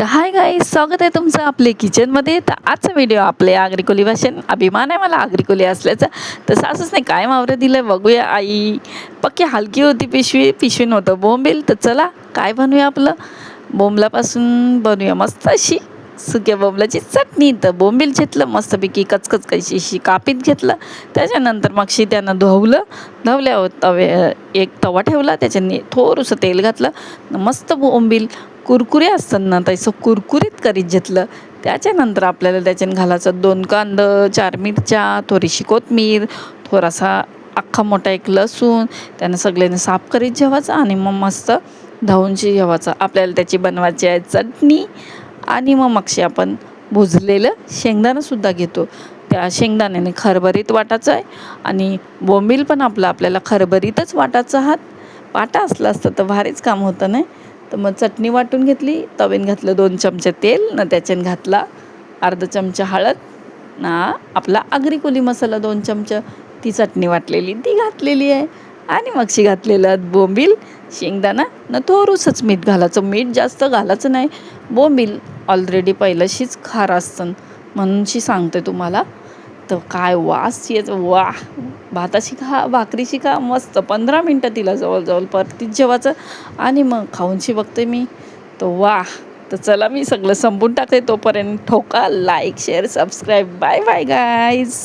तर hi guys, स्वागत आहे तुमचं आपले किचनमध्ये. तर आजचा व्हिडिओ आपले आगरी कोली भाषेन. अभिमान आहे मला आगरी कोली असल्याचा. तर सासूच नाही काय मावरं दिलं बघूया. आई पक्की हलकी होती पिशवी नव्हतं बोंबील. तर चला काय बनवूया, आपलं बोंबलापासून बनवूया मस्त अशी सुक्या बोंबलाची चटणी. तर बोंबील घेतलं मस्तपैकी कचकच कशी कापीत घेतलं. त्याच्यानंतर मगशी त्यानं धवल्यावर एक तवा ठेवला, त्याच्याने थोडंसं तेल घातलं. मस्त बोंबील कुरकुरे असतात ना तसं कुरकुरीत करीत घेतलं. त्याच्यानंतर आपल्याला त्याच्यात घालायचं 2 कांदं, 4 मिरच्या, थोडीशी कोथिंबीर, थोडासा अख्खा मोठा एक लसूण. त्यानं सगळ्यांनी साफ करीत ठेवायचं आणि मग मस्त धुवूनशी ठेवायचं. आपल्याला त्याची बनवायची आहे चटणी. आणि मग मगशी आपण भुजलेलं शेंगदाणंसुद्धा घेतो. त्या शेंगदाण्याने खरबरीत वाटायचं आहे आणि बोंबील पण आपल्याला खरबरीतच वाटायचं आहात. वाटा असला असतं तर भारीच काम होतं नाही. तर मग चटणी वाटून घेतली. तव्यात घातलं 2 चमचे तेल न त्याच्यात घातला अर्धा चमचा हळद ना आपला आगरी कोली मसाला 2 चमचा. ती चटणी वाटलेली ती घातलेली आहे आणि मगशी घातलेलं बोंबील शेंगदाणा न थोडंसंच मीठ घालायचं. मीठ जास्त घालायचं नाही, बोंबील ऑलरेडी पहिल्याशीच खार असतं म्हणूनशी सांगते तुम्हाला. तर काय वास यायचं, वाह! भाताशी खा भाकरीशी खा मस्त. 15 मिनटं तिला जवळजवळ परतीत जेवायचं आणि मग खाऊनशी बघते मी. तर वाह! तर चला मी सगळं संपून टाकते. तोपर्यंत ठोका like share subscribe. Bye bye guys.